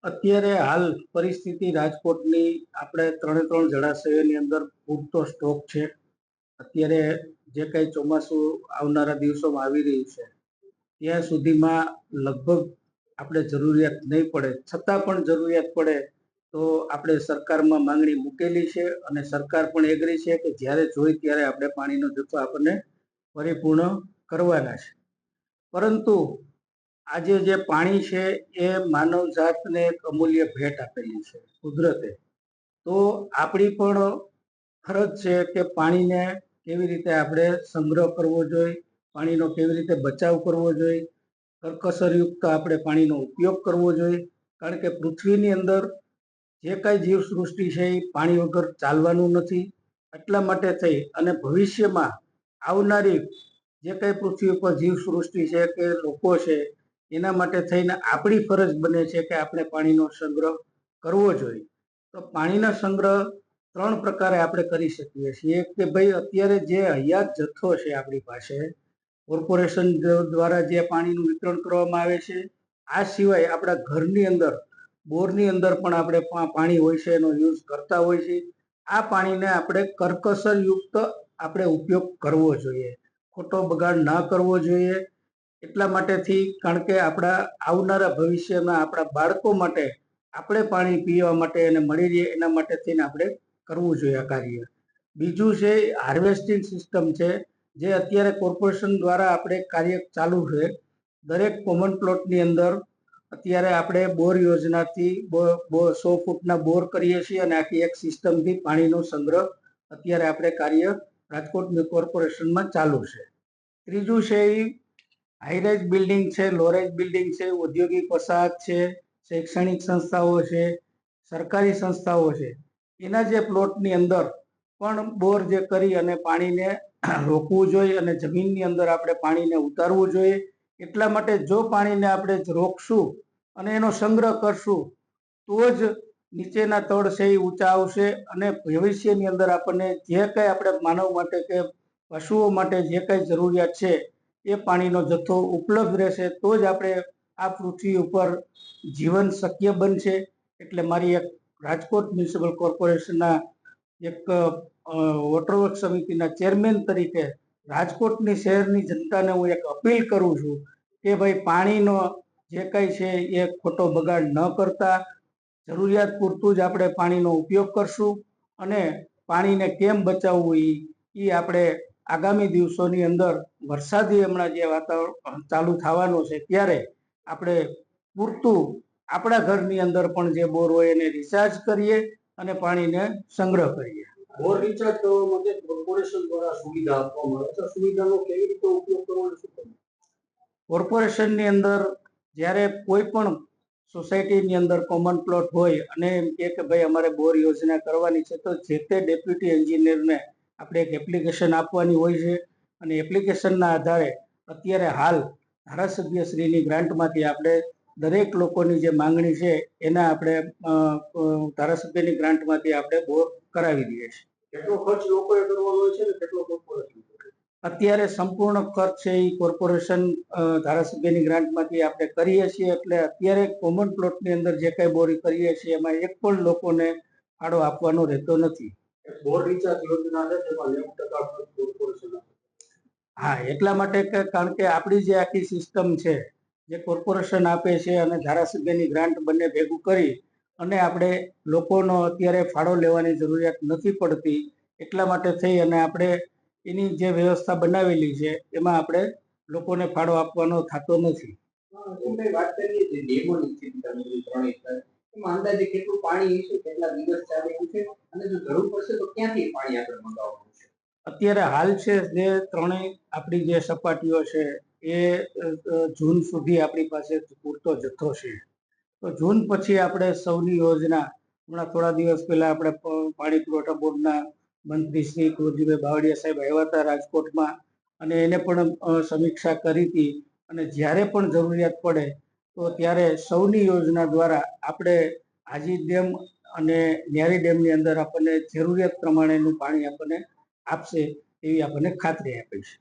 અત્યારે હાલ પરિસ્થિતિ રાજકોટની આપણે ત્રણ જળાશયોની અંદર પૂરતો સ્ટોક છે. અત્યારે જે કંઈ ચોમાસું આવનારા દિવસોમાં આવી રહ્યું છે ત્યાં સુધીમાં લગભગ આપણે જરૂરિયાત નહીં પડે, છતાં પણ જરૂરિયાત પડે તો આપણે સરકારમાં માંગણી મૂકેલી છે અને સરકાર પણ એગ્રી છે કે જ્યારે જોઈ ત્યારે આપણે પાણીનો જથ્થો આપણને પરિપૂર્ણ કરવાના છે. પરંતુ આજે જે પાણી છે એ માનવ જાતને એક અમૂલ્ય ભેટ આપેલી છે કુદરતે. તો આપણી પણ ફરજ છે કે પાણીને કેવી રીતે આપણે સંગ્રહ કરવો જોઈએ, પાણીનો કેવી રીતે બચાવ કરવો જોઈએ, કરકસરયુક્ત આપણે પાણીનો ઉપયોગ કરવો જોઈએ. કારણ કે પૃથ્વીની અંદર જે કાંઈ જીવસૃષ્ટિ છે એ પાણી વગર ચાલવાનું નથી. એટલા માટે થઈ અને ભવિષ્યમાં આવનારી જે કંઈ પૃથ્વી ઉપર જીવસૃષ્ટિ છે કે લોકો છે એના માટે થઈને આપણી ફરજ બને છે કે આપણે પાણીનો સંગ્રહ કરવો જોઈએ. તો પાણીનો સંગ્રહ ત્રણ પ્રકારે આપણે કરી શકીએ છીએ. એક કે ભાઈ અત્યારે જે હયાત જથ્થો છે આપણી પાસે, કોર્પોરેશન દ્વારા જે પાણીનું વિતરણ કરવામાં આવે છે, આ સિવાય આપણા ઘરની અંદર બોરની અંદર પણ આપણે પાણી હોય છે એનો યુઝ કરતા હોય છે. આ પાણીને આપણે કરકસરયુક્ત આપણે ઉપયોગ કરવો જોઈએ, ખોટો બગાડ ના કરવો જોઈએ. એટલા માટેથી કારણ કે આપણા આવનારા ભવિષ્યમાં આપણા બાળકો માટે આપણે પાણી પીવા માટે એને મળી રહે એના માટે થઈને આપણે કરવું જોઈએ આ કાર્ય. બીજું છે હાર્વેસ્ટિંગ સિસ્ટમ છે, જે અત્યારે કોર્પોરેશન દ્વારા આપણે કાર્ય ચાલુ છે. દરેક કોમન પ્લોટની અંદર અત્યારે આપણે બોર યોજનાથી 100 ફૂટના બોર કરીએ છીએ અને આખી એક સિસ્ટમથી પાણીનો સંગ્રહ અત્યારે આપણે કાર્ય રાજકોટ કોર્પોરેશનમાં ચાલુ છે. ત્રીજું છે એ હાઈરાઇઝ બિલ્ડિંગ છે, લોરાઇઝ બિલ્ડિંગ છે, ઔદ્યોગિક વસાહત છે, શૈક્ષણિક સંસ્થાઓ છે, સરકારી સંસ્થાઓ છે, એના જે પ્લોટની અંદર પણ બોર જે કરી અને પાણીને રોકવું જોઈએ અને જમીનની અંદર આપણે પાણીને ઉતારવું જોઈએ. એટલા માટે જો પાણીને આપણે રોકશું અને એનો સંગ્રહ કરશું તો જ નીચેના તળ છે એ ઊંચા આવશે અને ભવિષ્યની અંદર આપણને જે કંઈ આપણે માનવ માટે કે પશુઓ માટે જે કંઈ જરૂરિયાત છે એ પાણીનો જથ્થો ઉપલબ્ધ રહેશે તો જ આપણે આ પૃથ્વી ઉપર જીવન શક્ય બનશે. એટલે મારી એક રાજકોટ મ્યુનિસિપલ કોર્પોરેશનના એક વોટરવર્ક સમિતિના ચેરમેન તરીકે રાજકોટની શહેરની જનતાને હું એક અપીલ કરું છું કે ભાઈ પાણીનો જે કંઈ છે એ ખોટો બગાડ ન કરતા જરૂરિયાત પૂરતું જ આપણે પાણીનો ઉપયોગ કરશું અને પાણીને કેમ બચાવવું એ આપણે આગામી દિવસોની અંદર વરસાદી હમણાં જે વાતાવરણ ચાલુ થવાનું છે ત્યારે આપણે પૂરતું આપણા ઘરની અંદર પણ જે બોર હોય એને રિચાર્જ કરીએ અને પાણીને સંગ્રહ કરીએ. બોર રિચાર્જ કરવા માટે કોર્પોરેશન દ્વારા સુવિધા આપવામાં આવે છે. સુવિધાનો કેવી રીતે ઉપયોગ કરવો છે? કોર્પોરેશનની અંદર જ્યારે કોઈ પણ સોસાયટીની અંદર કોમન પ્લોટ હોય અને એમ કે ભાઈ અમારે બોર યોજના કરવાની છે તો જે તે ડેપ્યુટી એન્જિનિયરને આપણે એક એપ્લિકેશન આપવાની હોય છે અને એપ્લિકેશનના આધારે અત્યારે હાલ ધારાસભ્યશ્રીની ગ્રાન્ટમાંથી આપણે દરેક લોકોની જે માંગણી છે એના આપણે ધારાસભ્યની ગ્રાન્ટમાંથી આપણે બોર કરાવી દઈએ છીએ. કેટલો ખર્ચ લોકોએ કરવાનો હોય છે ને કેટલો કોર્પોરેશન? અત્યારે સંપૂર્ણ ખર્ચ છે એ કોર્પોરેશન ધારાસભ્યની ગ્રાન્ટમાંથી આપણે કરીએ છીએ. એટલે અત્યારે કોમન પ્લોટની અંદર જે કંઈ બોરી કરીએ છીએ એમાં એક પણ લોકોને ફાળો આપવાનો રહેતો નથી. બોર રિચાર્જ યોજના છે તેમાં 90% ખર્ચ કોર્પોરેશન આપે. હા, એટલા માટે કે કારણ કે આપણી જે આખી સિસ્ટમ છે જે કોર્પોરેશન આપે છે અને ધારાસભ્યની ગ્રાન્ટ બંને ભેગું કરી અને આપણે લોકોનો અત્યારે ફાળો લેવાની જરૂરિયાત નથી પડતી. એટલા માટે થઈ અને આપણે એની જે વ્યવસ્થા બનાવેલી છે એમાં આપણે લોકોને ફાળો આપવાનો થતો નથી. વાત કરીએ છીએ ડેમોની એમાં અંદાજે કેટલું પાણી હશે, કેટલા દિવસ ચાલે છે અને જો જરૂર પડશે તો ક્યાંથી પાણી આપણે મંગાવવાનું છે? અત્યારે હાલ છે જે ત્રણેય આપણી જે સપાટીઓ છે એ જૂન સુધી આપણી પાસે પૂરતો જથ્થો છે. તો જૂન પછી આપણે સૌની યોજના હમણાં થોડા દિવસ પહેલા આપણે પાણી પુરવઠા બોર્ડના મંત્રી શ્રી કુંવરજીભાઈ બાવળિયા સાહેબ આવ્યા હતા રાજકોટમાં અને એને પણ સમીક્ષા કરી હતી અને જ્યારે પણ જરૂરિયાત પડે તો ત્યારે સૌની યોજના દ્વારા આપણે હાજી ડેમ અને ન્યારી ડેમની અંદર આપણને જરૂરિયાત પ્રમાણેનું પાણી આપણને આપશે એવી આપણને ખાતરી આપી છે.